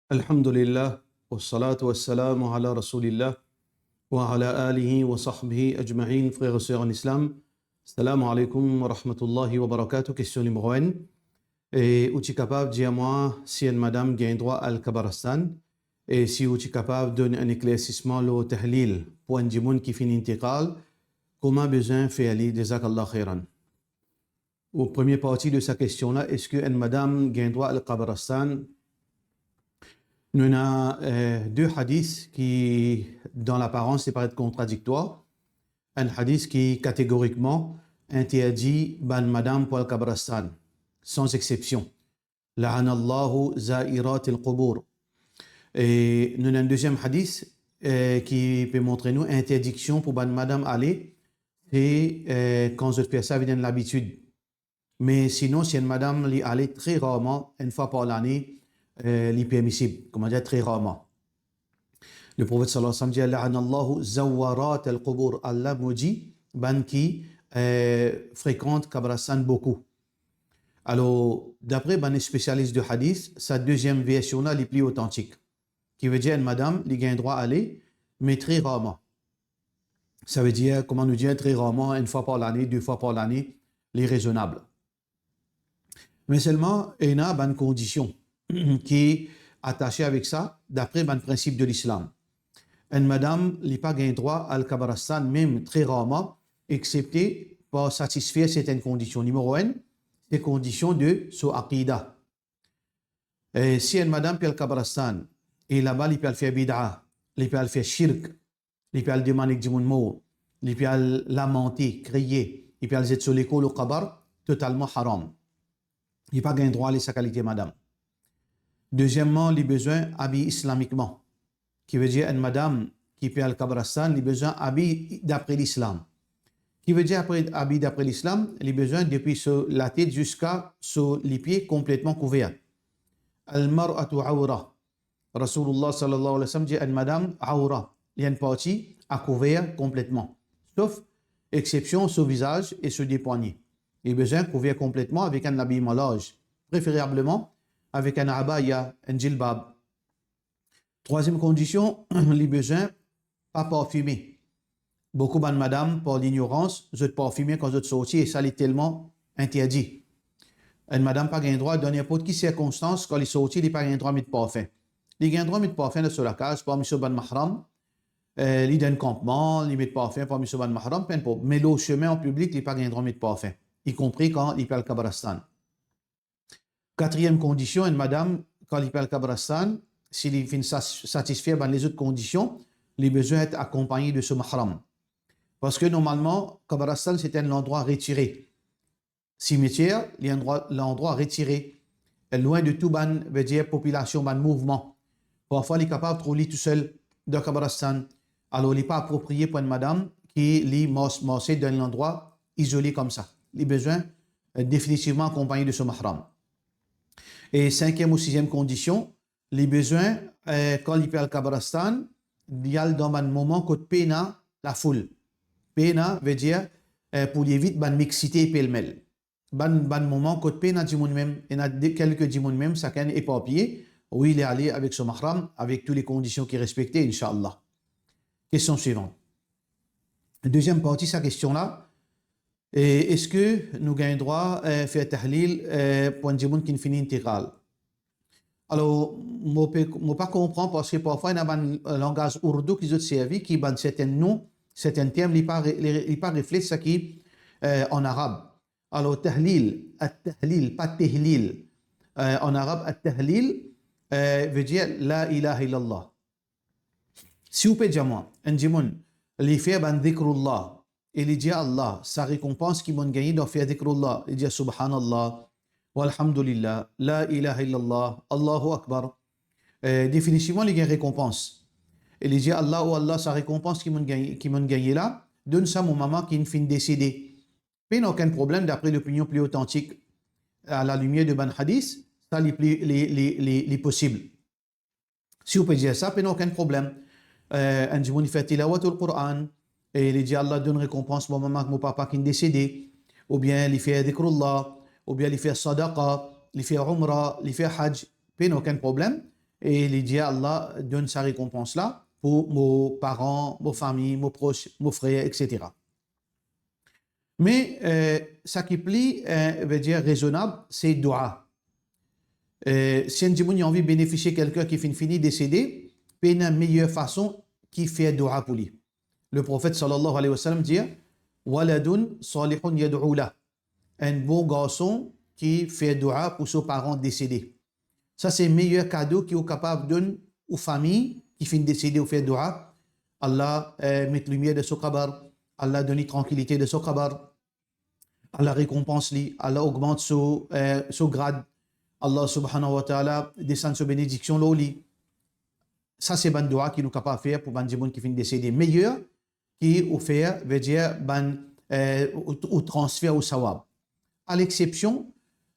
Alhamdulillah, wassalatu wassalamu ala rasulillah, wa ala alihi wa sahbihi ajma'in, frères et sœurs en islam. Assalamu alaikum wa rahmatullahi wa barakatuh. Question numéro 1. Et où tu es capable de dire moi si une madame gagne droit al kabarastan et si où tu es capable de donner un éclaircissement au tahlil pour un djimoun qui finit intégrale, comment besoin fait aller des Allah khairan. Au premier partie de sa question là, est-ce qu'une madame gagne droit al kabarastan? Nous avons deux hadiths qui, dans l'apparence, c'est paraît contradictoire. Un hadith qui, catégoriquement, interdit ban madame pour le kabarastan, sans exception. La'anallahu za'irat al-qubur. Et nous avons un deuxième hadith qui peut montrer nous interdiction pour ban madame aller, et quand je fais ça, avec l'habitude. Mais sinon, si une madame l'y allait très rarement, une fois par l'année, l'impermissible, comment dire, très rarement. Le prophète sallallahu alayhi wa sallam dit La'anallahu zawarat al-qubur. Allah maudit ban qui fréquente kabarastan beaucoup. Alors, d'après les spécialistes de hadith, sa deuxième version là, est plus authentique. Qui veut dire une madame, il a un droit à aller, mais très rarement. Ça veut dire, comment nous dire, très rarement, une fois par l'année, deux fois par l'année, les raisonnables. Mais seulement, il y a une condition qui est attaché avec ça, d'après le principe de l'islam. Une madame n'a pas un droit à kabarastan, même très rarement, excepté pour satisfaire certaines conditions. Numéro 1, c'est conditions de son aqida. Si une madame peut le kabarastan, et là-bas, il peut faire bid'a, il peut faire shirk, il peut demander du monde, il peut lamenter, crier, il peut aller sur l'école au kabar, totalement haram. Il n'a pas un droit à sa qualité, madame. Deuxièmement, les besoins habillés islamiquement, qui veut dire une madame qui peut al kabarastan, les besoins habillés d'après l'islam. Qui veut dire habillés d'après l'islam, les besoins depuis la tête jusqu'à les pieds complètement couverts. Al-mar'atu awra. Rasulullah sallallahu alayhi wa sallam dit une madame awra. Il y a une partie à couvert complètement. Sauf exception sur visage et sur des poignets. Les besoins couverts complètement avec un habillement large. Préférablement avec un abaya, un djilbab. Troisième condition, les besoins pas parfumés. Beaucoup de madame, par l'ignorance, vous êtes parfumé quand vous êtes sorti et ça est tellement interdit. Une madame n'a pas le droit, dans n'importe quelle circonstance, quand elle est sortie, elle n'a pas le droit de mettre parfum. Elle a le droit de mettre parfum sur la case, par monsieur ban mahram, il a un campement, il met parfum par monsieur ban mahram, peu importe. Mais le chemin en public, il n'a pas le droit de mettre parfum, y compris quand il parle kabarastan. Quatrième condition, une madame, quand il parle kabarastan, s'il finit satisfaire les autres conditions, les besoins être accompagnés de ce mahram. Parce que normalement, kabarastan, c'est un endroit retiré. Cimetière, il y a l'endroit retiré. Loin de tout ban, veut dire population, ban mouvement. Parfois, il est capable de trouver tout seul dans kabarastan. Alors, il n'est pas approprié pour une madame qui est morcée dans un endroit isolé comme ça. Les besoins définitivement accompagnés de ce mahram. Et cinquième ou sixième condition, les besoins, quand il parle kabarastan, il y a dans un moment que pena la foule. Pena veut dire pour éviter la mixité et pêle-mêle. Ban moment que pena du monde même, il y a quelques du monde même, ça est éparpillé, où il est allé avec son mahram, avec toutes les conditions qui respectaient, Inch'Allah. Question suivante. Deuxième partie, sa question-là. Est-ce que nous avons droit à faire tahlil pour un djimoun qui finit intégral? Alors, je ne peux pas comprendre parce que parfois, il y a un langage ourdou qui est servi, qui a certains noms, certains termes, il ne pas reflète ce qui est en arabe. Alors, tahlil, pas tahlil. En arabe, tahlil veut dire la ilaha illallah. Si vous pouvez dire moi, un djimoun, il fait un dhikrullah. Il dit à Allah, sa récompense qui m'a gagné dans faire dhikrullah. Il dit subhanallah, walhamdulillah, la ilaha illallah, Allahu akbar. Définitivement, il y a une récompense. Il dit Allah ou Allah, sa récompense qui m'a gagné là, donne ça à mon maman qui est une fin décédée. Mais il n'y a aucun problème d'après l'opinion plus authentique à la lumière de Ban Hadith, ça est possible. Si vous pouvez dire ça, il n'y a aucun problème. Un djimoun fait tilawatul Qur'an. Et il dit Allah donne récompense mon maman, mon papa qui est décédé, ou bien il fait dhikrullah, ou bien il fait sadaqa, il fait umrah, il fait hajj, pas aucun problème. et il dit Allah donne sa récompense là pour nos parents, nos familles, nos proches, nos frères, etc. Mais ça qui plie, veut dire raisonnable, c'est dua. Si on a envie de bénéficier de quelqu'un qui finit décédé, c'est une meilleure façon qui fait dua pour lui. Le prophète sallallahu alayhi wa sallam dit Waladun salihun yad'u lah. Un bon garçon qui fait dua pour ses parents décédés. Ça, c'est le meilleur cadeau qu'il est capable de donner aux familles qui finissent décédées ou faire dua. Allah met lumière de son kabar. Allah donne tranquillité de son kabar. Allah récompense lui. Allah augmente son grade. Allah subhanahu wa ta'ala descend sa bénédiction là. Ça, c'est une dua qui nous capable de faire pour les gens qui finissent décédés. Meilleur qui ou faire, veut dire, ou transfert au sawab. À l'exception,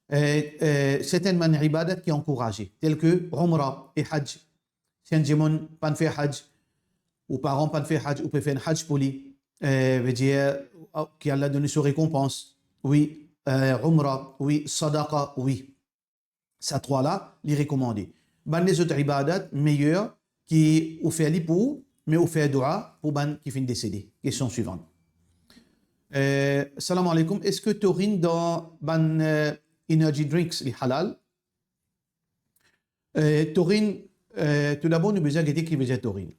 certaines ibadat qui sont encouragées, telles que Umrah et Hajj. Si un gens pas fait Hajj, ou parents pas fait Hajj, ou peut faire Hajj pour lui, veut dire, qui Allah donne sa récompense. Oui, Umrah, oui, Sadaqa, oui. Ces trois-là, les recommander. Les autres ibadat meilleurs qui ou fait li pour, mais ou fait dua pour ban qui finit décédé. Question suivante. Salam alaikum. Est-ce que taurine dans ban energy drinks les halal? Taurine, tout d'abord, nous besoin de dire qui veut dire taurine.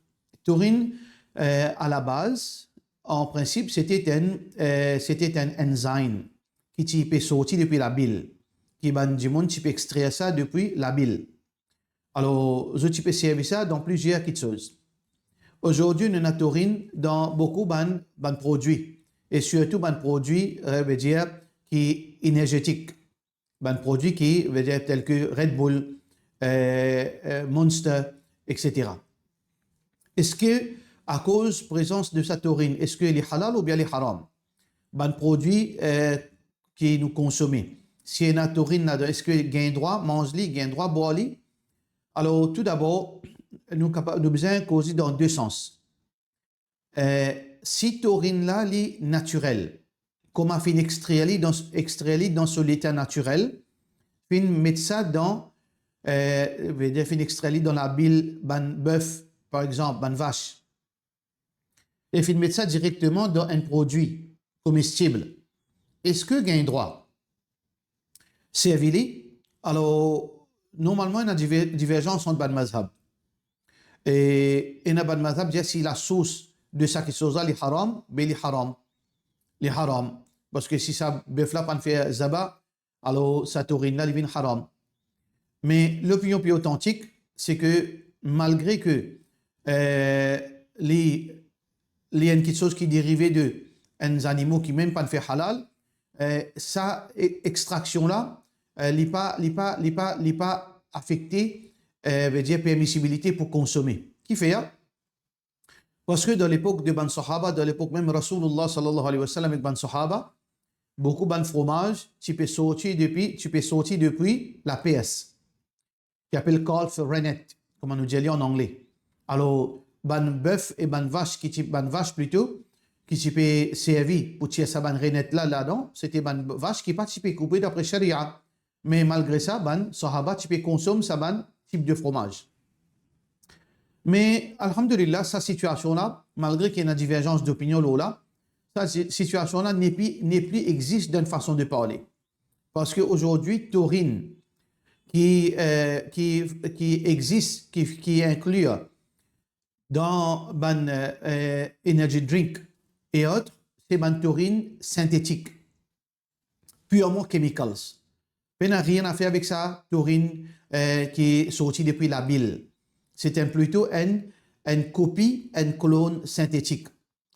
Taurine, à la base, en principe, c'était un enzyme qui peut sortir depuis la bile, qui ban du monde qui peut extraire ça depuis la bile. Alors, je peux servir ça dans plusieurs choses. Aujourd'hui, nous avons taurine dans beaucoup de produits. Et surtout, des produits veut dire, qui énergétiques. Des produits qui veut dire tels que Red Bull, Monster, etc. Est-ce que, à cause de la présence de cette taurine, est-ce qu'il est halal ou bien il est haram? Des produits qui nous consommons. Si il y a une taurine, est-ce qu'il y a un droit de manger, il y a un droit de boire? Alors, tout d'abord, nous avons besoin de causer dans deux sens. Si taurine là est naturelle, comme on fait extraire dans son état naturel, fin mettre ça dans, fin extraire dans la bile ban bœuf, par exemple, ban vache, et fin mettre ça directement dans un produit comestible. Est-ce que gagne droit? Servir. Alors, normalement, il y a une divergence entre ban mazhab. Et il y a ban mazhab dit si la source de ça qui chose là est haram, mais il est haram. Il est haram. Parce que si ça bœuf là pas fait zaba, alors sa taurine là, il vient haram. Mais l'opinion plus authentique, c'est que malgré que les quelque chose qui est dérivé de uns animaux qui même pas fait halal, sa extraction là, n'est pas affectée, veut dire permissibilité pour consommer. Qui fait ça? Parce que dans l'époque de Ban Sahaba, dans l'époque même Rasulullah sallallahu alayhi wa sallam avec Ban Sahaba, beaucoup de fromage, tu peux sortir depuis la PS, qui appelle calf rennet, comme on nous dit en anglais. Alors, ban bœuf et ban vache plutôt, qui s'y peut servir pour tirer sa ban rennet là-dedans, c'était ban vache qui participait couper d'après Sharia. Mais malgré ça, ban Sahaba, tu peux consommer sa ban type de fromage. Mais, alhamdulillah, sa situation-là, malgré qu'il y ait une divergence d'opinion là, sa situation-là n'est plus existe d'une façon de parler. Parce qu'aujourd'hui, taurine, qui existe, qui inclut dans ban energy drink et autres, c'est ban taurine synthétique, purement chemicals. Ça n'a rien à faire avec ça, taurine qui est sortie depuis la bile. C'est plutôt une copie, un clone synthétique.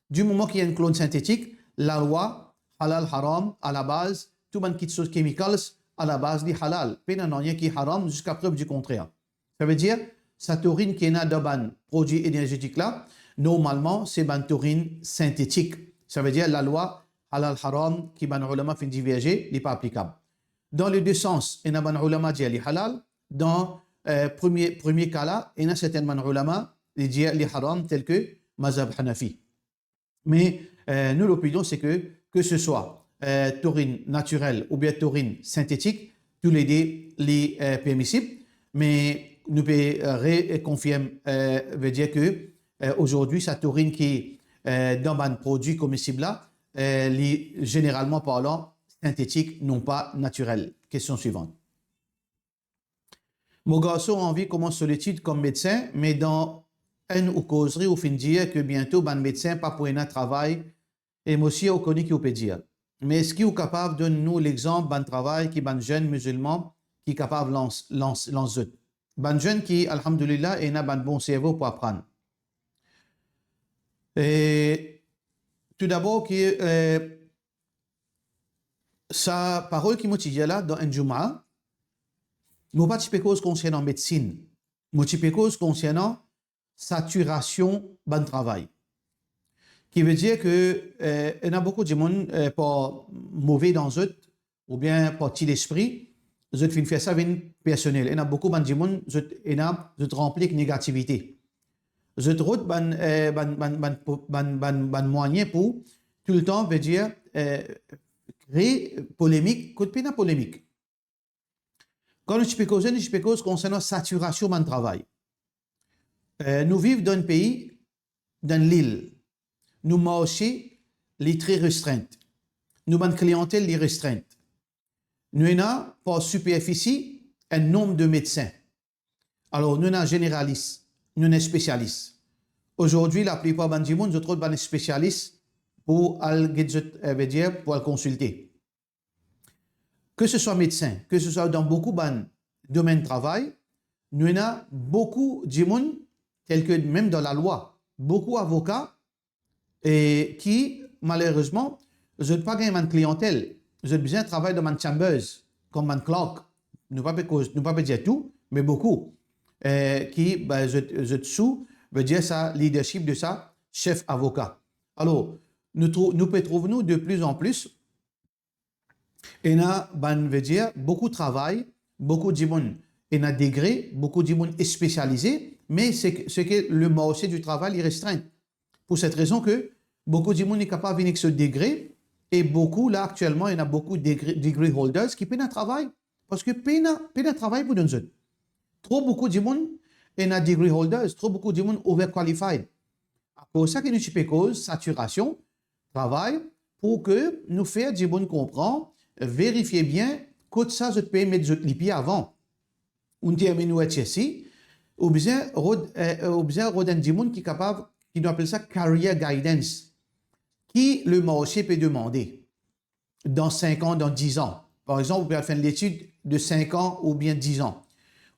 Du moment qu'il y a un clone synthétique, la loi, halal, haram, à la base, tout le monde qui est chemicals, à la base, dit halal. Il n'y a rien qui est haram jusqu'à preuve du contraire. Ça veut dire, cette taurine qui est dans un produit énergétique là, normalement, c'est une taurine synthétique. Ça veut dire, la loi, halal, haram, qui est dans l'ulama fin diverger, n'est pas applicable. Dans les deux sens, il y a un ulama qui est halal. Dans premier cas là, il y a certainement ulama qui disent les haram tels que mazhab hanafi. Mais nous, l'opinion, c'est que ce soit taurine naturelle ou bien taurine synthétique, tous les deux les permissibles. Mais reconfirmer, veut dire que aujourd'hui, sa taurine qui est dans un produit comestible là, généralement parlant, synthétique, non pas naturel. Question suivante. Mon garçon a envie de commencer l'étude comme médecin, mais dans une causerie, au fin de dire que bientôt, ban médecin pas pour un travail, et moi aussi, on connaît qui peut dire. Mais est-ce qu'il est capable de donner nous l'exemple d'un travail qui ban jeune musulman qui est capable de lancer? Ban jeune qui, alhamdulillah, est un bon cerveau pour apprendre. Et tout d'abord, sa parole qui m'a dit là dans un Juma, moi pas de cause concernant médecine, moi de cause concernant saturation ban travail. Qui veut dire que il y a beaucoup de monde pas mauvais dans eux ou bien pas petit l'esprit, je fin faire ça avec personnel. Il y a beaucoup de monde je rempli de négativité. Je trouve ban moyen pour tout le temps veut dire créer polémique, côté pas polémique. Quand je peux cause concernant saturation de travail. Nous vivons dans un pays, dans l'île. Nous marchés les très restreintes. Nous avons une clientèle les restreinte. Nous avons par superficie un nombre de médecins. Alors nous avons généralistes, nous avons spécialistes. Aujourd'hui, la plupart du monde, je trouve des spécialistes pour pour consulter. Que ce soit médecin, que ce soit dans beaucoup de domaines de travail, nous avons beaucoup de monde, tels que même dans la loi, beaucoup d'avocats et qui, malheureusement, je n'ai pas gagné une clientèle. J'ai besoin de travailler dans une chambers, comme un clerk. Nous ne pas dire tout, mais beaucoup. Qui, je sous, veut dire ça, leadership de ça, chef avocat. Alors, nous trouvons de plus en plus, et là, veut dire beaucoup de travail, beaucoup de monde, et un degré, beaucoup de monde est spécialisé, mais c'est que le marché du travail est restreint. Pour cette raison que beaucoup de monde est capable de venir avec ce degré, et beaucoup, là, actuellement, il y a beaucoup de degree holders qui peuvent travailler, parce que peuvent travailler pour nous autres. Trop beaucoup de monde est un degree holders, trop beaucoup de monde overqualified. Pour ça que nous avons cause saturation, travail, pour que nous fassions du monde comprendre, vérifier bien que ça, je peux mettre les pieds avant. On termine nous être ici, ou bien, du monde qui est capable, qui nous appelle ça career guidance, qui le marché peut demander dans 5 ans, dans 10 ans. Par exemple, vous pouvez faire l'étude de 5 ans ou bien 10 ans.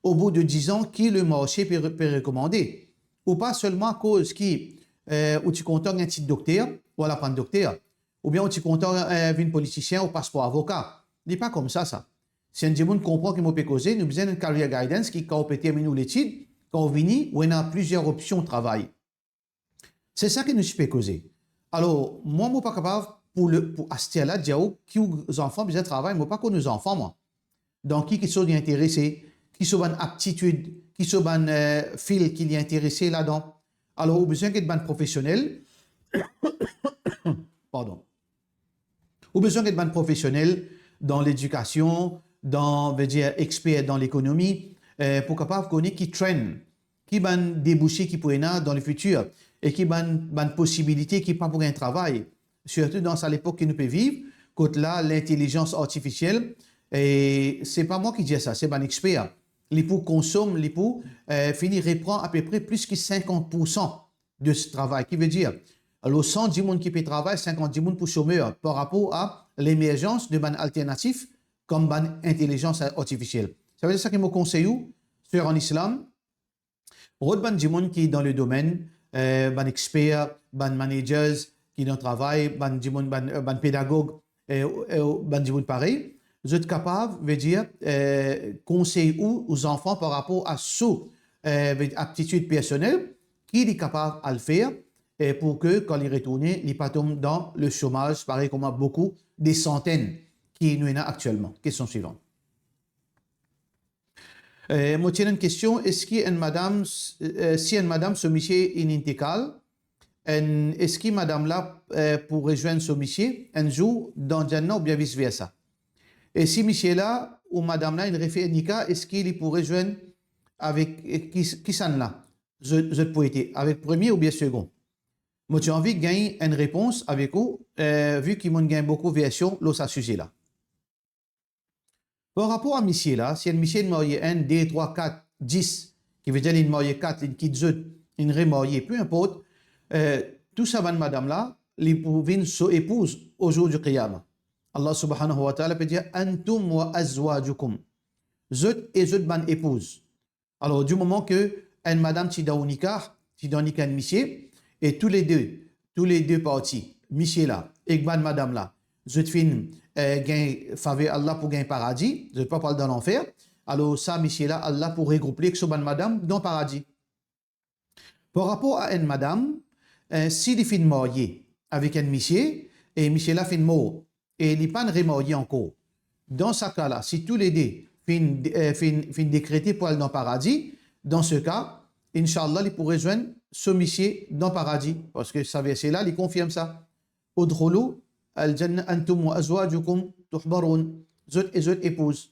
Au bout de 10 ans, qui le marché peut recommander. Ou pas seulement à cause où tu comptes un titre docteur, ou à la prendre docteur, ou bien où tu comptes un politicien ou passeport avocat. Ce n'est pas comme ça, ça. Si un monde comprend qu'il peut causer, nous avons besoin d'une career guidance qui, quand on peut terminer l'étude, quand on vient, où on a plusieurs options de travail. C'est ça que nous peut causer. Alors, moi, je ne suis pas capable, pour acheter là, dire qui les enfants besoin de travail, je ne sais pas qu'on nos enfants, moi. Donc, qui sont intéressés, qui sont une aptitude, qui sont un fil qui est intéressé là-dedans. Alors, on a besoin d'être un professionnel. Pardon. On a besoin d'être un professionnel dans l'éducation, veut dire expert dans l'économie, pour capable connaître qui traîne, qui va déboucher qui pourrait dans le futur et qui va une possibilité qui pas pour un travail, surtout dans l'époque que nous pouvons vivre, quand là l'intelligence artificielle, et c'est pas moi qui dis ça, c'est un expert. L'époux consomme, l'époux finit reprend à peu près plus que 50% de ce travail, qui veut dire alors 110 personnes qui peut travailler, 50 personnes pour chômeurs par rapport à l'émergence de ban alternatifs comme ban intelligence artificielle. Ça veut dire ça que me conseille sur en islam, autre ban de monde qui est dans le domaine, ban experts, ban managers qui dans le travail, ban pédagogues, ban de monde pareil. Vous êtes capable, veut dire, conseiller aux enfants par rapport à sous aptitude personnelle, qui est capable de le faire pour que quand il retourne, il ne pas tombe dans le chômage, pareil comme beaucoup, des centaines qui nous en a actuellement. Question suivante. Moi, j'ai une question. Est-ce qu'une madame, si une madame se monsieur in intégrale, est-ce que madame là pour rejoindre ce monsieur un jour dans Jannah ou bien vice versa? Et si monsieur là ou madame là il refait un nika, est-ce qu'il pourrait rejoindre avec qui ça là? Je peux être avec premier ou bien second? Moi, j'ai envie de gagner une réponse avec vous, vu qu'il m'ont gagné beaucoup de versions dans ce sujet-là. Par rapport à monsieur là, si un monsieur est marié 1, 2, 3, 4, 10, qui veut dire qu'il est marié 4, il quitte 2, il est remarié, peu importe, tout ça, madame là, les pouvines sont épouses au jour du Qiyamah. Allah subhanahu wa ta'ala peut dire Antum wa azwajukum. Zut et zut ban épouse. Alors, du moment que une madame qui donne nikah, qui donne nikah monsieur, et tous les deux parties, monsieur là, et madame là, zut fin gain faveur Allah pour gagner paradis, zut pas parler dans l'enfer. Alors, ça, monsieur là, Allah pour regrouper que ban madame dans le paradis. Par rapport à une madame, si il fin marié avec un monsieur, et monsieur là fin mort, et il n'est pas remarié encore. Dans ce cas-là, si tous les deux fin décréter pour aller dans le paradis, dans ce cas, Inch'Allah, il pourrait joindre ce monsieur dans le paradis. Parce que ça verset-là, il confirme ça. Udkhulu al-jannah antum wa azwajukum tuhbarun. Zut et zut épouse.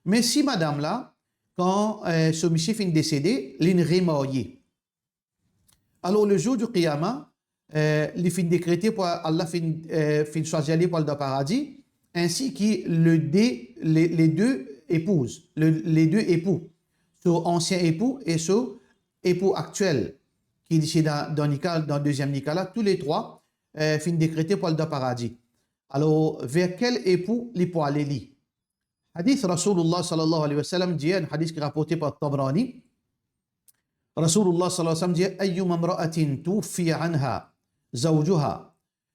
Mais si madame là, quand ce monsieur fin décédé, il est remarié. Alors le jour du Qiyamah, il fin décréter pour Allah fin choisir pour aller dans le paradis, ainsi que les deux épouses, les deux époux, ce ancien époux et ce époux actuel, qui est dans le deuxième nikah là, tous les trois fin décréter pour aller dans le paradis. Alors, vers quel époux il peut aller li? Hadith Rasulullah sallallahu alayhi wa sallam dit, un hadith qui est rapporté par Tabrani, Rasulullah sallallahu alayhi wa sallam dit Ayyuma mra'atin tuwfiya anha zawjuha,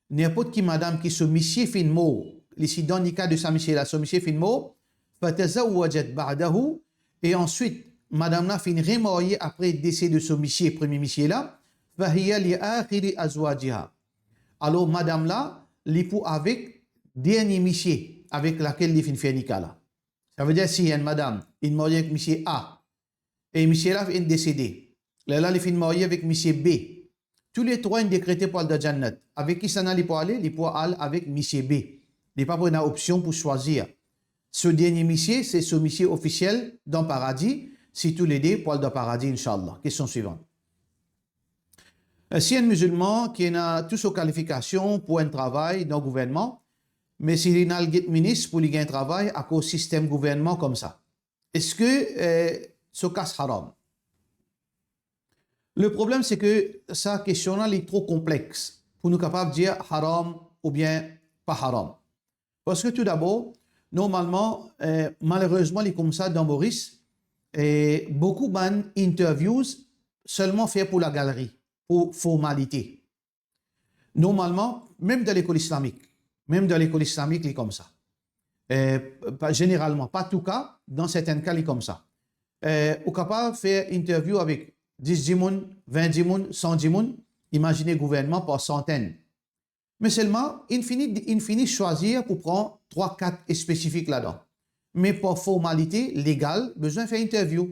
n'importe qui madame qui se monsieur fin mort, ici dans le cas de sa monsieur là, ce monsieur fin mort, fatazawwajat ba'dahu, et ensuite madame là fin remariée après le décès de ce monsieur, premier monsieur là, fahiya li akhiri azwajiha. Alors madame là, l'époux avec dernier monsieur avec laquelle il fin fait nikah là. Ça veut dire si une madame, une mariée avec monsieur A, et monsieur là est décédé, là il fin marié avec monsieur B. Tous les trois sont décrétés pour le Jannat. Avec qui ça n'a pas aller? Il peut aller avec monsieur B. Il n'y a pas une option pour choisir. Ce dernier monsieur, c'est ce monsieur officiel dans le paradis. Si tous les deux pour aller dans le paradis, Inch'Allah. Question suivante. Si un musulman qui a toutes ses qualifications pour un travail dans le gouvernement, mais s'il a un ministre pour lui gagner un travail à cause du système gouvernement comme ça, est-ce que ce cas est haram? Le problème, c'est que sa question-là est trop complexe pour nous capables de dire haram ou bien pas haram. Parce que tout d'abord, normalement, malheureusement, il est comme ça dans Maurice, et beaucoup d'interviews seulement fait pour la galerie, pour formalité. Normalement, même dans l'école islamique, il est comme ça. Généralement, pas tout cas, dans certains cas, il est comme ça. On est capable de faire interview avec 10 dimoun, 20 dimoun, 100 dimoun, imaginez gouvernement par centaines. Mais seulement, il finit choisir pour prendre 3-4 spécifiques là-dedans. Mais pour formalité légale, besoin de faire interview.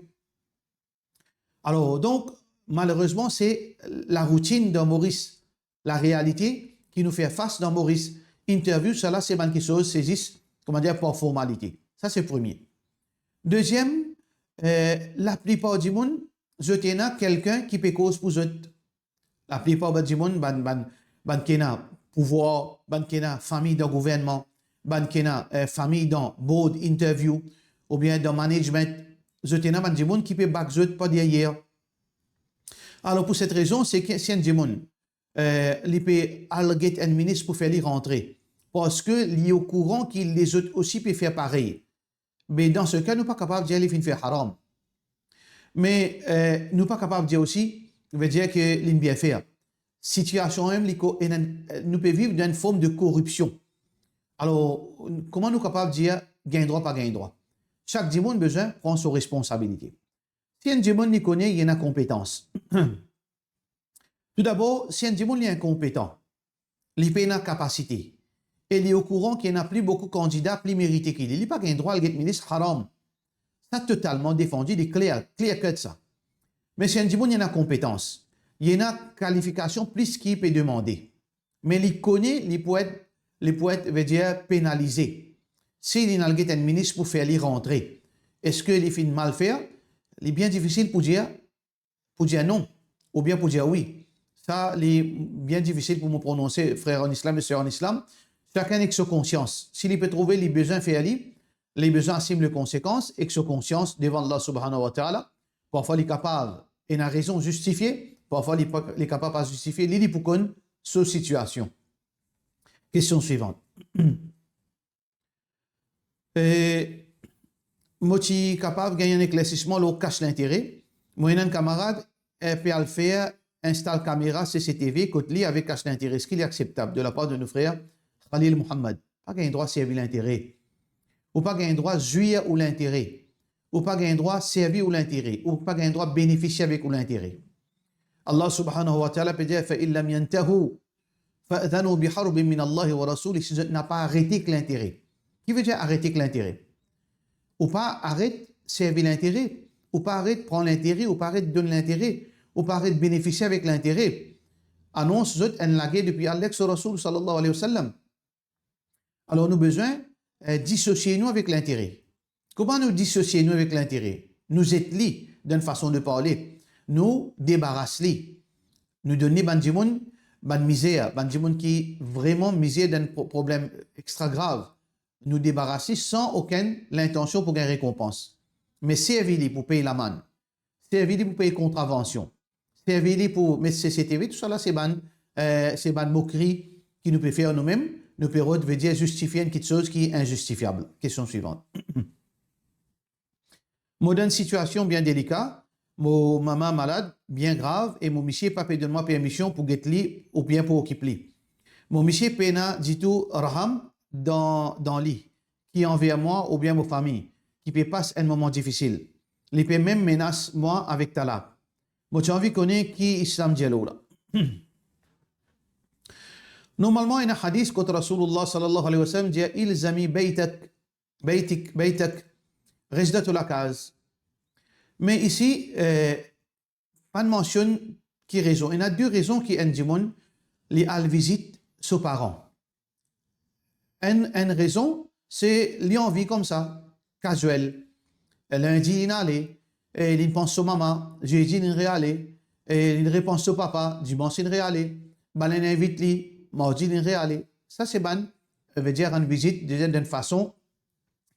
Alors, donc, malheureusement, c'est la routine dans Maurice, la réalité qui nous fait face dans Maurice. Interview, cela, c'est quelque chose, saisissent, comment dire, pour formalité. Ça, c'est le premier. Deuxième, la plupart du monde, je tiens quelqu'un qui peut cause pour eux. La plupart du monde, ban pouvoir, ban famille dans gouvernement, ban famille dans board interview, ou bien dans management, je tiens ban du monde qui peut back pas derrière. Alors pour cette raison, c'est que si un du monde, il peut alléguer un ministre pour faire les rentrer, parce que il est au courant qu'il les autres aussi peut faire pareil. Mais dans ce cas, nous ne sommes pas capables de dire qu'il fait haram. Mais nous ne sommes pas capables de dire aussi, veut dire que l'in bien faire. Situation même, nous pouvons vivre dans une forme de corruption. Alors, comment nous sommes capables de dire gain droit, pas gain droit? Chaque monde besoin prend ses responsabilités. Si un monde n'y connaît, il y a une compétence. Tout d'abord, si un monde est incompétent, il n'a pas de capacité, et il est au courant qu'il n'y a plus beaucoup de candidats plus mérités qu'il est. Il n'a pas gain droit à être ministre haram. Ça totalement défendu, il est clair que ça. Mais si un monde il y a une compétence, il y a une qualification plus qu'il peut demander. Mais il connaît, il peut être veut dire pénalisé. S'il y a un ministre pour faire les rentrer, est-ce qu'il fait mal faire? il est bien difficile pour dire non, ou bien pour dire oui. Ça, il est bien difficile pour me prononcer, frère en islam et sœur en islam. Chacun avec sa conscience. S'il peut trouver les besoins, fait aller, les besoins assument les conséquences, et que sa conscience devant Allah subhanahu wa ta'ala, parfois il est capable, et il a raison justifiée, parfois il est capable de justifier, il est pour qu'on cette situation. Question suivante. Moi, je suis capable de gagner un éclaircissement, là, cache l'intérêt. Moi, un camarade, peut le faire, installe caméra CCTV, côté avec cache l'intérêt, ce qui est acceptable de la part de nos frères Khalil Muhammad. Pas gagner droit à servir l'intérêt. Ou pas gagner droit à jouir ou l'intérêt. Ou pas gagner droit à servir ou l'intérêt. Ou pas gagner droit à bénéficier avec ou l'intérêt. Allah subhanahu wa ta'ala peut dire فَإِن لَمْ يَنْتَهُوا فَأْذَنُوا بِحَرْبٍ مِّنَ اللَّهِ وَرَسُولِهِ si n'a pas arrêté que l'intérêt. Qui veut dire arrêter que l'intérêt? Ou pas arrête servir l'intérêt, ou pas arrête prendre l'intérêt, ou pas arrête donner l'intérêt, ou pas arrête bénéficier avec l'intérêt. Annonce zot en lagué depuis Alex Rasoul sallallahu alayhi wa sallam. Alors nous avons besoin de dissocier nous avec l'intérêt. Comment nous dissocier nous avec l'intérêt? Nous être d'une façon de parler, nous débarrasser, nous donner bandimoun, ban misère, bandimoun qui vraiment misère d'un problème extra grave. Nous débarrasser sans aucune l'intention pour gagner récompense. Mais servir pour payer la manne, servir pour payer contravention, servir pour mettre CCTV, tout ça là, c'est ban moquerie qui nous peut faire nous-mêmes, nous peut dire justifier une chose qui est injustifiable. Question suivante. Moi, dans une situation bien délicate, mon maman malade, bien grave, et mon monsieur pas payé de moi permission pour guetter ou bien pour occuper. Mon monsieur pena dit tout raham dans lit, qui est envers moi ou bien ma famille, qui peut passer un moment difficile. Il peut même menacer moi avec talaq. Moi, j'ai envie de connaître qui Islam dit là. Normalement, il y a un hadith que Rasulullah sallallahu alayhi wa sallam dit ilzami baytak, rejdatul akaz. Mais ici, pas de mention qui raison. Il y a deux raisons qui ont les al visite ses parents. Une raison, c'est l'envie comme ça, casuelle. Lundi, il allait, il pense à maman, jeudi, il allait, il répond au papa, dimanche, il allait, il invite lui, mardi, il allait. Ça, c'est veut dire une visite d'une façon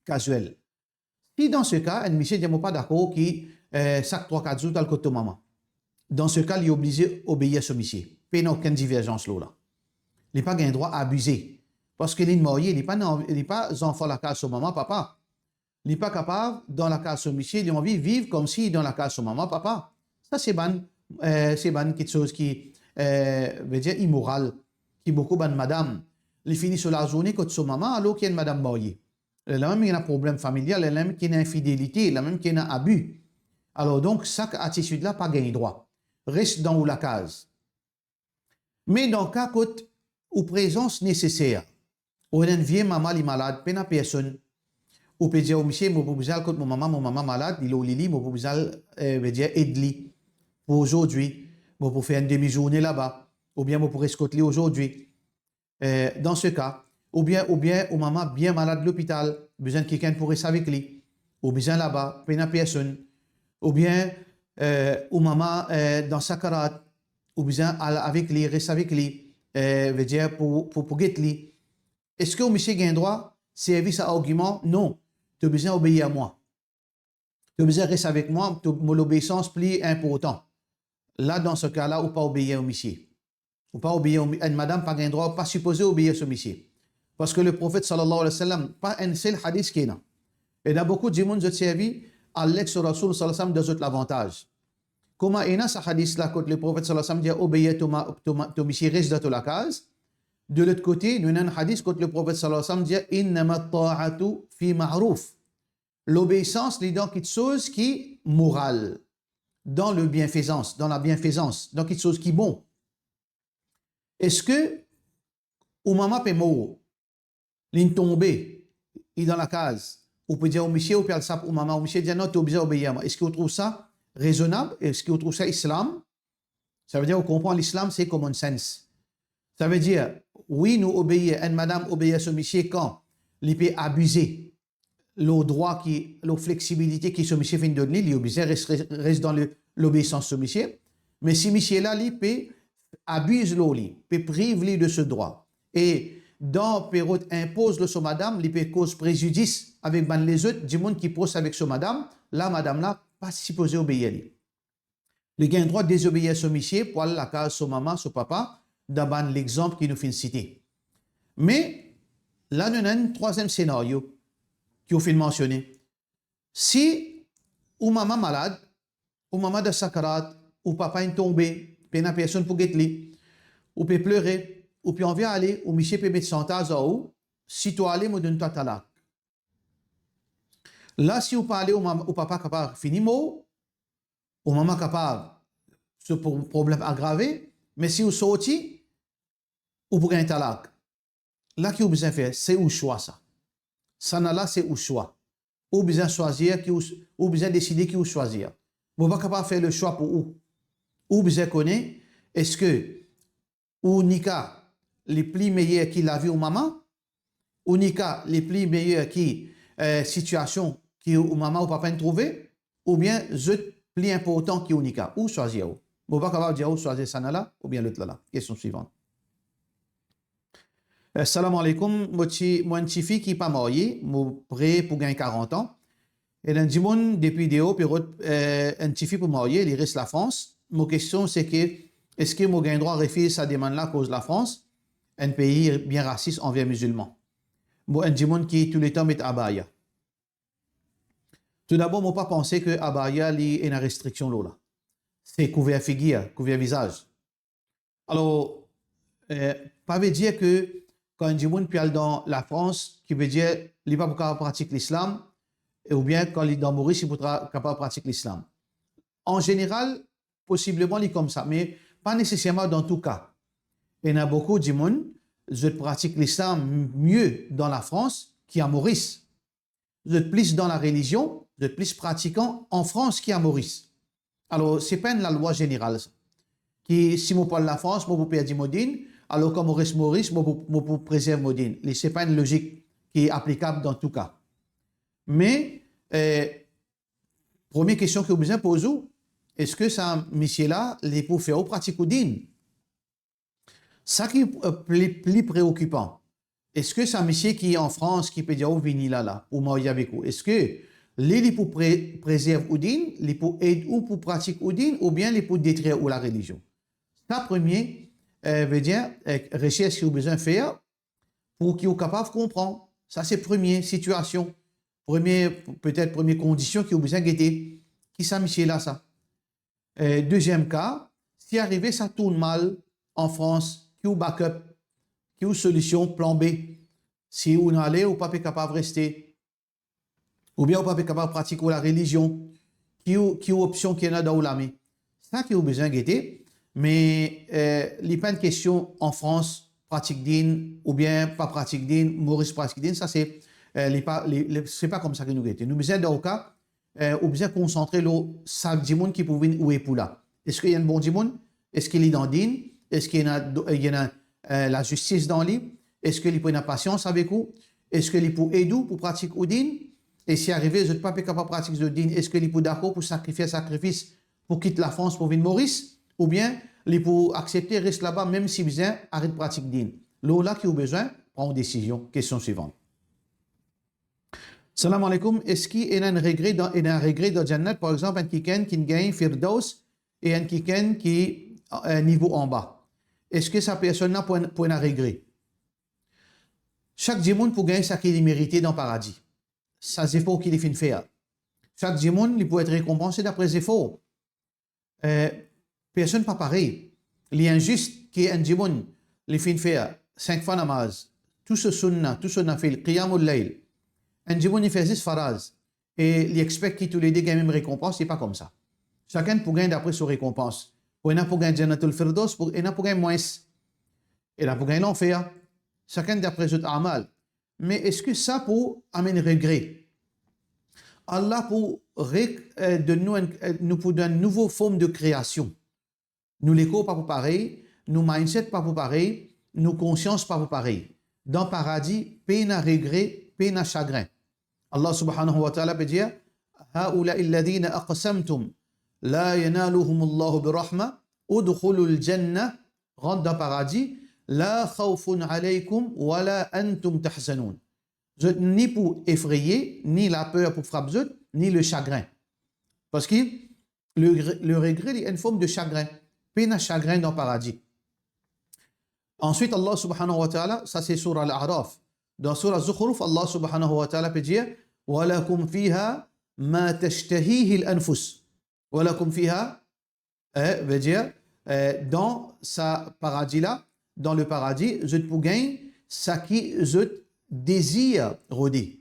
casuelle. Si dans ce cas, un monsieur n'est pas d'accord qui sac 3-4 jours dans le côté de maman. Dans ce cas, il est obligé d'obéir à ce monsieur. Il n'y a aucune divergence là. Il n'a pas un droit à abuser. Parce qu'il est marié, il n'est pas enfant la case sur maman, papa. Il n'est pas capable, dans la case sur monsieur, il a envie de vivre comme si dans la case sur maman, papa. Ça, c'est quelque chose qui veut dire immoral, qui est beaucoup de madame. Il finit sur la journée quand sur maman, alors qu'il y a une madame mariée. La même qui a un problème familial, la même qui a une infidélité, la même qui a un abus. Alors donc, cette attitude-là, pas gagné droit. Reste dans la case. Mais dans le cas où présence nécessaire, ou une vieille maman est malade, pas personne, ou peut dire au monsieur, mon maman malade, il est au lit, mon veut dire aide-lui pour aujourd'hui, pour faire une demi-journée là-bas, ou bien pour escorter aujourd'hui. Dans ce cas, ou bien, ou maman bien malade de l'hôpital, besoin de quelqu'un pour rester avec lui, ou besoin là-bas, pas personne, ou bien, ou maman dans sa carotte, ou besoin avec lui, rester avec lui, veut dire pour guetter lui. Est-ce que monsieur a un droit servir ça argument? Non. Tu as besoin d'obéir à moi. Tu as besoin de rester avec moi. Mon obéissance plus importante. Là, dans ce cas-là, ou pas obéir au monsieur. Ou pas obéir à une madame, pas un droit, pas supposé obéir à ce monsieur. Parce que le prophète sallallahu alayhi wa sallam, pas un seul hadith qui est là. Et il y a beaucoup de gens qui ont servi à l'ex-Rasul sallallahu alayhi wa sallam de autres avantages. Comment il y a ce hadith-là quand le prophète sallallahu alayhi wa sallam dit obéir à monsieur reste dans la case? De l'autre côté, nous avons un hadith quand le prophète sallallahu alayhi wa sallam dit innama ta'atu fi ma'ruf. L'obéissance est dans quelque chose qui est moral, dans la bienfaisance, dans quelque chose qui est bon. Est-ce que ou maman peut mourir, il tombe, il est dans la case, ou peut dire au monsieur ou peut sap ou maman, ou monsieur dit non, tu es obligé d'obéir à moi. Est-ce que vous trouvez ça raisonnable? Est-ce que vous trouvez ça islam? Ça veut dire qu'on comprend l'islam, c'est common sense. Ça veut dire, oui, nous obéissons, une madame obéit à ce monsieur quand il peut abuser le droit, la flexibilité qui est monsieur fin donner, il est obligé reste dans l'obéissance sur monsieur. Mais si monsieur là, il peut abuse l'oli, peut priver de ce droit. Et dans période impose le sur madame, il peut cause préjudice avec les autres, du monde qui pose avec ce madame, là, madame là, pas supposé obéir. Il a le droit de désobéir à ce monsieur pour aller à la case sur maman, sur papa, dans l'exemple qui nous fait citer. Mais là, nous avons un troisième scénario qui vous fait mentionner. Si ou maman malade, ou maman de sakarat, ou papa est tombé, puis une personne pour guetter, ou peut pleurer, ou puis on vient aller, ou monsieur peut mettre son tas ou si tu allais, me donne-toi talak. Là, si vous parlez au papa capable finir mot, au maman capable ce problème aggravé, mais si vous sortez, vous pouvez un talak. Là, qui vous besoin faire, c'est au choix ça. Ça là, c'est au choix. Ou besoin choisir, ou besoin décider qui vous choisir. Vous n'êtes pas capable de faire le choix pour vous. Ou besoin connaître, est-ce que ou nika les plus meilleurs qui la vie aux maman, ou nika les plus meilleurs qui situation qui ou maman ou papa trouvé, ou bien le plus important qui est nika, ou choisir où. Vous n'êtes pas capable de dire ou choisir ça là, ou bien l'autre là. Question suivante. Salam alaikum, moi une fille qui n'est pas mariée, moi prêt pour gagner 40 ans. Et dans le monde des vidéos, puis une fille pour marier, il reste la France. Ma question c'est que est-ce que moi gagne droit à refuser sa demande là à cause de la France, un pays bien raciste envers les musulmans. Moi un monde qui tout le temps met abaya. Tout d'abord, moi pas penser que abaya est une restriction là. C'est couvert figure, couvert visage. Alors pas veut dire que quand un monde peut aller dans la France, qui veut dire qu'il n'est pas capable de pratiquer l'islam, ou bien quand il est dans Maurice, il n'est pas capable de pratiquer l'islam. En général, possiblement, il est comme ça, mais pas nécessairement dans tout cas. Il y a beaucoup de monde qui pratiquent l'islam mieux dans la France qu'à Maurice. Vous êtes plus dans la religion, vous êtes plus pratiquant en France qu'à Maurice. Alors, ce n'est pas la loi générale. Qui, si je parle de la France, je peux perdre Modine, alors comme Maurice, je peux préserver Modine. Ce n'est pas une logique qui est applicable dans tout cas. Mais, première question que vous besoin de poser, est-ce que ça, monsieur-là, les pour faire au pratique ou din? Ça qui est plus préoccupant. Est-ce que ça, monsieur qui est en France, qui peut dire, oh, vini là, ou marier avec vous, est-ce que les pour préserver ou din, les pour aider ou pour pratiquer ou din, ou bien les pour détruire ou la religion? Ça, premier, veut dire, recherche que vous besoin de faire pour qu'ils soient capables de comprendre. Ça, c'est première situation. Peut-être première condition qui vous besoin de guetter. Qui ça, monsieur là, ça? Deuxième cas, si arrivé, ça tourne mal en France, qui ou backup, qui ou solution, plan B. Si vous n'allez ou pas capable de rester, ou bien vous pas capable de pratiquer la religion, qui ou option qui est là dans l'ami. Ça qui vous besoin de guetter. Mais il n'y a pas de question en France, pratique din, ou bien pas pratique din, Maurice pratique din, ça c'est pas comme ça que nous guettons. Nous besoin dans le cas, ou besoin concentrer le sac du monde qui peut venir ou est pour là. Est-ce qu'il y a un bon du monde? Est-ce qu'il est dans din? Est-ce qu'il y a la justice dans lui? Est-ce qu'il y a une patience avec vous? Est-ce qu'il peut aider pour pratiquer ou din? Et si arrivé, vous n'êtes pas capable de pratiquer le din, est-ce qu'il peut d'accord pour sacrifice pour quitter la France pour venir Maurice? Ou bien, il peut accepter, reste là-bas, même si vous arrête de pratiquer din. Là qui a besoin, prend une décision. Question suivante. Salam alaikum. Est-ce qu'il y a un regret dans Jannat, par exemple, un kiken qui gagne Firdaus et un kiken qui est niveau en bas? Est-ce que sa personne-là peut un regret? Chaque démon peut gagner ce qu'il mérite dans le paradis. Ça, c'est efforts qu'il fait faire. Chaque démon, il peut être récompensé d'après les efforts. Personne pas pareil. Il est injuste qui est un démon, il fait faire 5 fois namaz, tout ce sunna, tout ce nafil, qiyamul layl. Un démon, il fait 6 faraz. Et il expecte qu'il tous les deux gagnent la même récompense, c'est pas comme ça. Chacun peut gagner d'après sa récompense. Il y en a pour gagner Jannatul Firdaus, il y en a pour gagner moins. Il y en a pour gagner l'enfer. Chacun d'après son amal. Mais est-ce que ça peut amener regret? Allah pour nous pour donner une nouvelle forme de création. Nous les corps pas pour pareil, nous mindset pas pour pareil, nous conscience pas pour pareil. Dans le paradis, peine à regret, peine à chagrin. Allah subhanahu wa ta'ala peut dire هؤلاء الذين أقسمتم لا ينالهم الله برحمة ادخلوا الجنة rentre dans le paradis لا خوف عليكم ولا أنتم تحزنون. Ni pour effrayer, ni la peur pour frapper, ni le chagrin. Parce que le regret est une forme de chagrin. Peine à chagrin dans le paradis. Ensuite, Allah subhanahu wa ta'ala, ça c'est sur Al-A'raf. Dans Surah Zukhruf, Allah subhanahu wa ta'ala peut dire وَلَكُمْ فِيهَا مَا تَشْتَهِيهِ الْأَنفُسِ. وَلَكُمْ فِيهَا veut dire dans ce paradis-là, dans le paradis, je te gagner ça qui je désire rodé,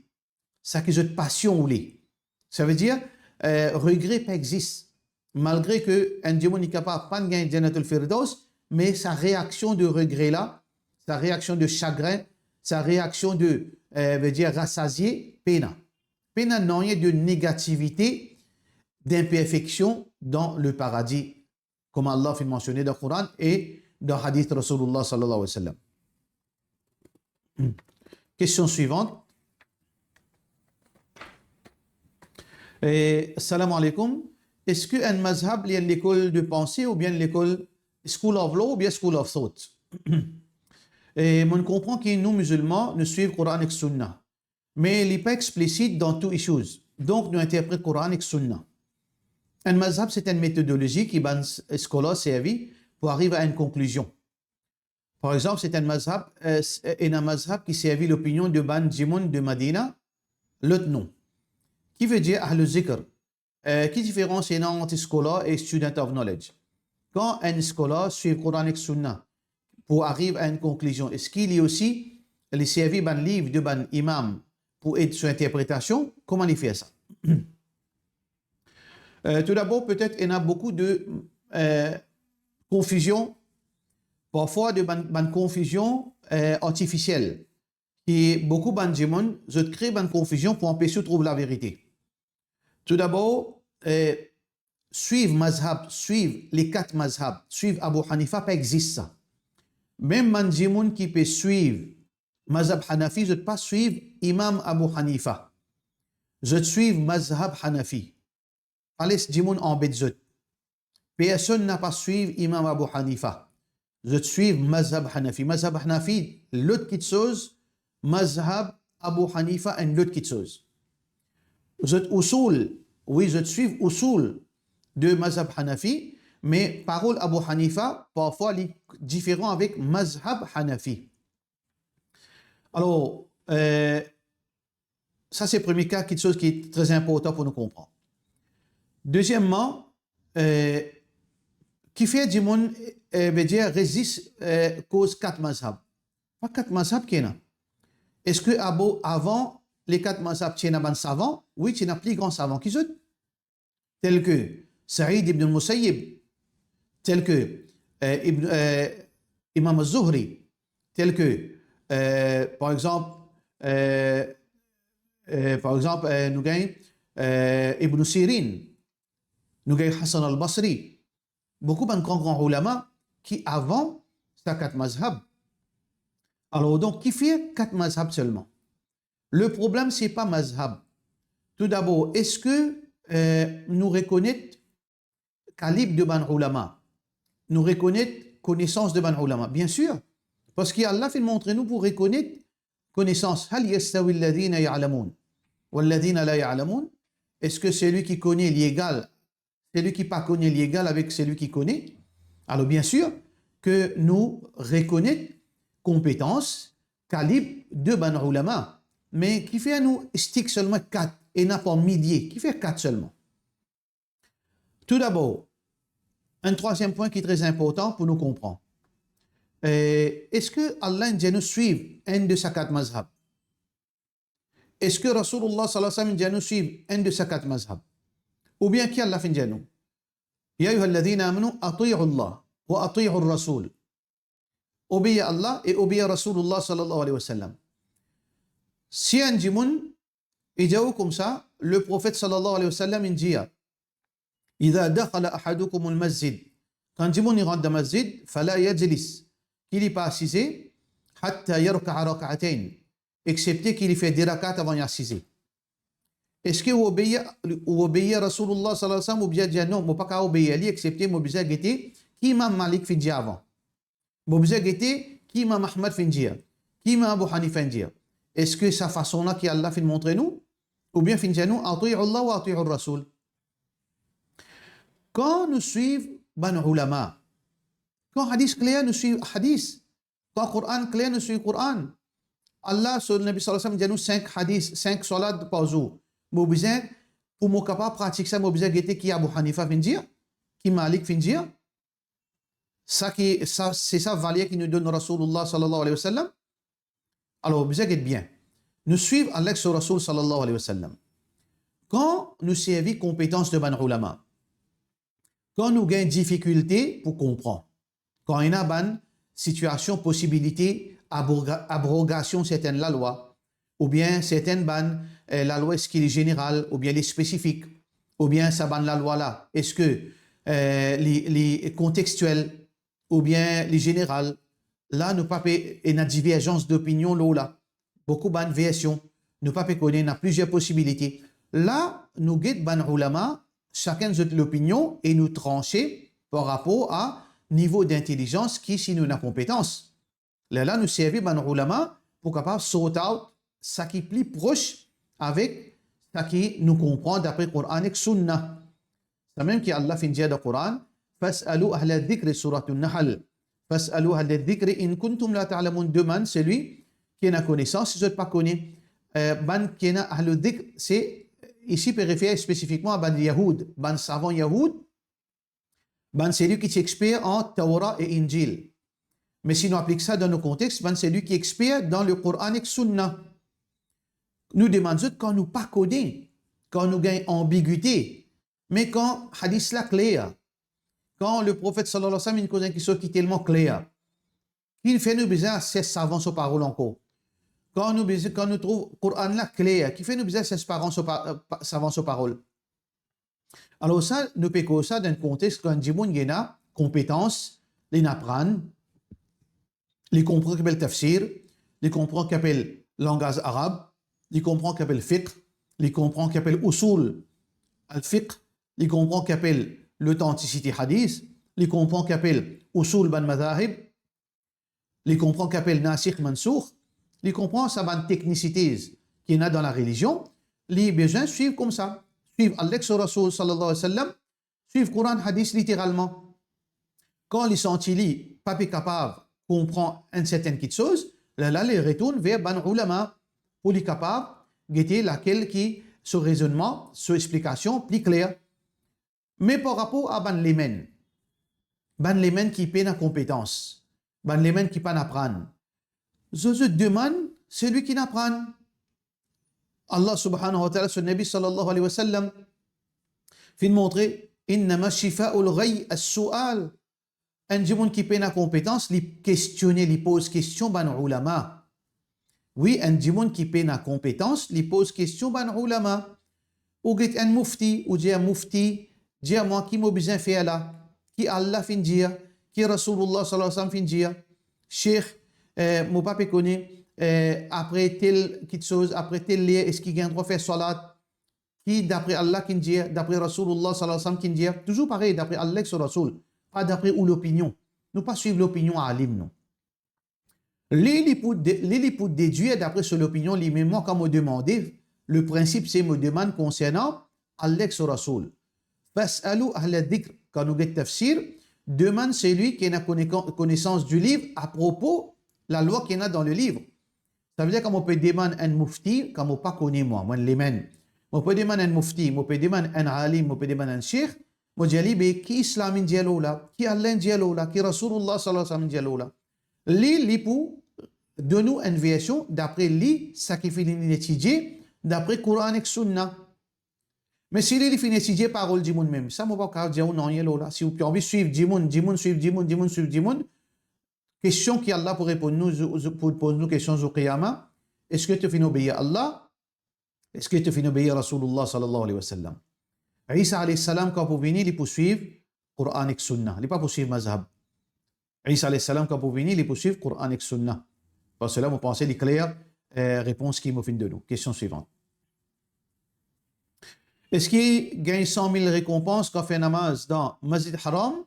ça qui je passion ou les. Ça veut dire regret pas existe. Malgré que un démon n'est capable pas de gagner Jannatul Firdaus, mais sa réaction de regret là, sa réaction de chagrin, sa réaction de veut dire rassasié, peine. Peine non, il y a de négativité, d'imperfection dans le paradis, comme Allah fait mentionner dans le Coran et dans le hadith Rasulullah sallallahu alayhi wa sallam. Question suivante. Salam alaikum. Est-ce qu'un mazhab est l'école de pensée ou bien l'école School of Law ou bien School of Thought? Et on comprend que nous, musulmans, nous suivons Coran et Sunna. Mais il n'est pas explicite dans toutes les choses. Donc, nous interprétons Coran et Sunna. Un mazhab, c'est une méthodologie qui va scolaire servir pour arriver à une conclusion. Par exemple, c'est un mazhab qui servit l'opinion de Ban Jimoun de Madina, l'autre nom. Qui veut dire Ahl Zikr. Qui différencie entre scholar et student of knowledge? Quand un scholar suit le Coran et Sunna pour arriver à une conclusion, est-ce qu'il y a aussi les servi ban livre de ban imam pour aider sur l'interprétation? Comment il fait ça? Tout d'abord, peut-être il y a beaucoup de confusion, parfois de ban confusion artificielle. Et beaucoup de gens créent une confusion pour empêcher de trouver la vérité. Tout d'abord, suivre mazhab, suivre les 4 mazhab, suivre Abu Hanifa, pas existe ça. Même les gens qui peut suivre mazhab Hanafi, je ne pas suivre Imam Abu Hanifa. Je suivre mazhab Hanafi. Allez, les gens en bête. Personne n'a pas suivre Imam Abu Hanifa. Je suivre mazhab Hanafi. Mazhab Hanafi, l'autre qui chose, mazhab Abu Hanifa, et l'autre qui chose. Je suis usul de mazhab Hanafi, mais parole Abu Hanifa, parfois, est différent avec mazhab Hanafi. Alors, ça c'est le premier cas, quelque chose qui est très important pour nous comprendre. Deuxièmement, qui fait du monde, veut dire, résiste cause 4 mazhab. Pas 4 mazhab qui est là. Est-ce que avant les 4 mazhab, tu as un savant? Oui, tu as un plus grand savant qui sont, tel que Saïd ibn al-Musayyib, tel que Imam al-Zuhri, tel que, par exemple, nous gagnons Ibn Sirin, nous gagnons Hassan al-Basri. Beaucoup de grands ulama qui avant, c'était 4 mazhab. Alors donc, qui fait 4 mazhab seulement? Le problème, ce n'est pas mazhab. Tout d'abord, est-ce que nous reconnaissons calibre de ban ulama? Nous reconnaissons connaissance de ban ulama? Bien sûr. Parce qu'Allah fait montrer nous pour reconnaître connaissance. Hal yastawi alladhina ya'lamun walladhina la ya'lamun? Est-ce que celui qui connaît l'égal, celui qui pas connaît l'égal avec celui qui connaît? Alors bien sûr que nous reconnaissons compétence, calibre de ban ulama. Mais qui fait nous stick seulement 4 et n'a pas milliers, qui fait 4 seulement. Tout d'abord, un troisième point qui est très important pour nous comprendre. Est-ce que Allah nous suit un de ces 4 mazhab? Est-ce que Rasulullah sallallahu alayhi wa sallam nous suit un de ces 4 mazhab? Ou bien qui Allah fait nous? Ya ayyuha alladhina amanu ati'u Allah wa ati'u ar-rasul. Obéissez Allah et obéissez Rasulullah sallallahu alayhi wa sallam. Si un djimoun, il dit comme ça, le prophète sallallahu alayhi wa sallam, il dit إذا دخل أحدكم المسجد, quand djimoun il rentre dans le masjid, فلا يجلس, qu'il n'est pas assisé, حتى يركع ركعتين, excepté qu'il fait des rakats avant d'y assiser. est-ce que vous obéissez à Rasulullah sallallahu alayhi wa sallam ou bien dire non, je ne peux pas obéir à lui, excepté que je besoin qui Imam Malik fin dit avant. Je besoin qui Imam Ahmad fin dit, qui Imam Abu Hanifa fin dit. Est-ce que sa façon-là qui Allah fin montrer nous ou bien fin dire nous, ati'u Allah ou ati'u Rasul? Quand nous suivons ban ulama, quand hadith clair nous suivons hadith, quand Coran clair nous suivons Coran. Allah sur le Nabi sallallahu alayhi wa sallam dit nous 5 hadiths, 5 salats par jour. Pour moi capable pratiquer ça, moi besoin guetter qui Abu Hanifa vient dire, qui Malik vient dire. Ça c'est ça valeur qui nous donne Rasulullah sallallahu alayhi wa sallam. Alors besoin guetter bien. Nous suivons Allah sur Rasul sallallahu alayhi wa sallam. Quand nous servons compétence de ban ulama, quand nous gagnons difficulté pour comprendre, quand il y a une situation, possibilité, abrogation certaines la loi, ou bien certaines bannes, la loi est-ce qu'il est générale, ou bien les spécifiques, ou bien ça banne la loi là, est-ce que les contextuels, ou bien les générales, là nous pas une divergence d'opinion là, beaucoup de versions, nous pas connaître, plusieurs possibilités. Là, nous guettons ban ulama, chacun de l'opinion et nous trancher par rapport à niveau d'intelligence qui si nous avons compétence. Là, nous servons ban ulama pour capable sort out ce qui est plus proche avec ce qui nous comprend d'après le Coran et Sunna. C'est même qui Allah fin dit dans le Coran, fas'alu ahla dhikri suratul Nahl. Fas'alu ahla dhikri in kuntum la ta'lamun, demande celui qui a connaissance, si je ne pas connais. Ban qui a ahla dhikr, c'est ici peut référer spécifiquement à ban Yahoud, ban savant Yahoud, ban c'est lui qui est expert en Torah et Injil. Mais si nous appliquons ça dans nos contextes, ban c'est lui qui est expert dans le Coran et Sunna. Nous demandons quand nous pas connaissons, quand nous gagnons ambiguïté, mais quand hadith là clair, quand le prophète sallallahu alayhi wa sallam il connaît quelque chose qui est tellement clair, il fait nous besoin de ces savants sur parole encore. Quand nous trouvons le Coran là clair, qui fait nous besoin de ces savants sur parole. Alors ça, nous pécons ça dans un contexte quand il y a compétences, les apprendre, les comprendre qu'il y a le tafsir, les comprendre qu'il y a le langage arabe, les comprendre qu'il y a le fiqh, les comprendre qu'il y a le usul al-fiqh, les comprendre qu'il y a l'authenticité hadith, les comprendre qu'il y a le usul ban madhahib, les comprendre qu'il y a le nasikh mansoukh, les comprendre ça ban technicités qu'il y a dans la religion, les besoins suivent comme ça. Suivre Allah sur Rasul sallallahu alayhi wa sallam, suivre Coran hadith littéralement. Quand les sentis pas capable de comprendre une certaine chose, là les retournent vers ban ulama pour les capables de guetter laquelle qui ce raisonnement, ce explication plus claire. Mais par rapport à ban lemen qui peine à compétence, ban lemen qui peine à apprendre, je demande celui qui n'apprend. Allah subhanahu wa ta'ala sur le Nabi sallallahu alayhi wa sallam fait montrer innama shifa'ul ghayy as-su'al. Un djimoun qui peine à compétence, li questionner, li pose question ban ulama. Oui, un djimoun qui peine à compétence, li pose question ban ulama. Ou get un mufti, ou dit un mufti, dit à moi qui m'a besoin faire là, qui Allah fin dire, qui Rasulullah sallallahu alayhi wa sallam fin dire, Cheikh, mon papa connaît, après telle chose, après tel lieu, est-ce qu'il y a un droit de faire salat? Qui d'après Allah qui dit, d'après Rasulullah sallallahu alayhi wa sallam qui dit, toujours pareil, d'après Allah sur Rasul, pas d'après ou l'opinion. Nous pas suivre l'opinion à alim, non. Les pour déduire d'après sur l'opinion, les mêmes quand me demander, le principe c'est me demande concernant Allah sur Rasul. Fas'alu ahla dhikr, quand nous get tafsir, demande celui qui a connaissance du livre à propos la loi qu'il y a dans le livre. Ça veut dire qu'on peut demander un mufti, qu'on ne pas connaît moi les mêmes. On peut demander un mufti, on peut demander un alim, on peut demander un cheikh. Moi, je dis, qui islam dialogue là, qui Allah dialogue là, qui Rasulullah sallallahu alayhi wa sallam dialogue là. Li pour de nous une version d'après li, ça qui fait l'étudier, d'après Coran et Sunna. Mais si li finit étudier parole du monde même, ça ne va pas dire non, il là. Si vous avez envie de suivre du monde suivre du monde, question qui Allah pour répondre nous, pour poser nous questions au Qiyamah, est-ce que tu finis obéir à Allah? Est-ce que tu finis obéir à Rasulullah sallallahu alayhi wa sallam? Isa alayhi salam, quand vous venez, il poursuivre Coran et Sunna. Il n'est pas poursuivre mazhab. Isa alayhi salam, quand vous venez, il poursuivre Coran et Sunna. Parce que là, vous pensez les claires réponses qui me fin de nous. Question suivante. Est-ce qu'il gagne 100 000 récompenses quand on fait namaz dans Masjid Haram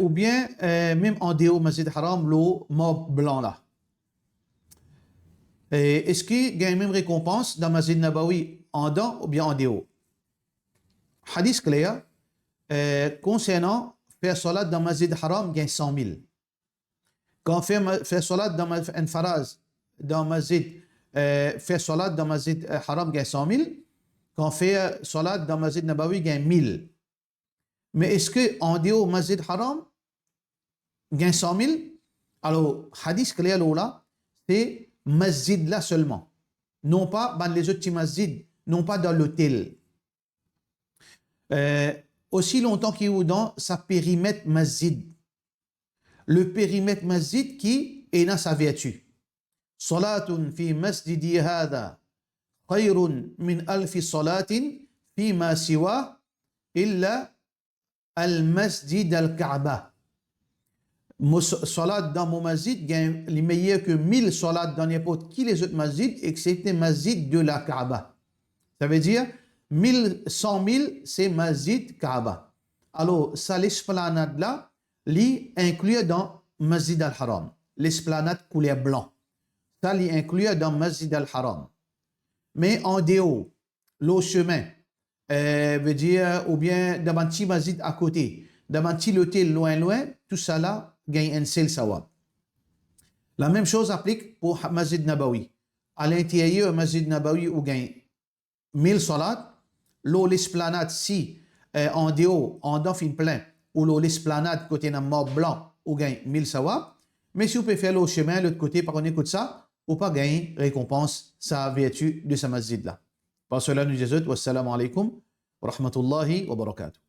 ou bien même en déo Masjid Haram, le mob blanc là? Est-ce qu'il gagne même récompense dans Masjid Nabawi en dents ou bien en déo? Hadith clair concernant faire salat dans Masjid Haram gagne 100 000. Quand on fait salat dans un faraz dans Masjid faire salat dans Masjid Haram gagne 100 000. Quand on fait salat dans Masjid Nabawi gagne 1000. Mais est-ce que en déo Masjid Haram gagne 100 000? Alors hadith clair là, c'est masjid là seulement, non pas dans les autres petits masjids, non pas dans l'hôtel. Aussi longtemps qu'il est dans sa périmètre masjid. Le périmètre masjid qui est dans sa vertu. Salatun fi masjidi hada khayrun min alfi salatin fi ma siwa illa al masjid al Kaaba. Salat dans mon masjid gagne les meilleurs que 1000 salats dans n'importe qui les autres masjids, excepté masjid de la Kaaba. Ça veut dire 100 000, c'est masjid Kaaba. Alors, ça, l'esplanade là, l'y inclut dans Masjid al-Haram. L'esplanade couleur blanc. Ça, l'y inclut dans Masjid al-Haram. Mais en déo, le chemin, veut dire, ou bien dans un petit masjid à côté, dans un petit hôtel loin, tout ça là, gagne un seul sawab. La même chose applique pour Masjid Nabawi. À l'intérieur, Masjid Nabawi, où gagne 1000 salats, l'esplanade, si en déo, en dofin plein, ou l'esplanade côté d'un mort blanc, où gagne 1000 sawab, mais si vous pouvez faire le chemin, l'autre côté, par contre, ça, ou pas gagner récompense sa vertu de ce masjid là. Par cela, nous disons, wassalamu alaikum wa rahmatullahi wa barakatuh.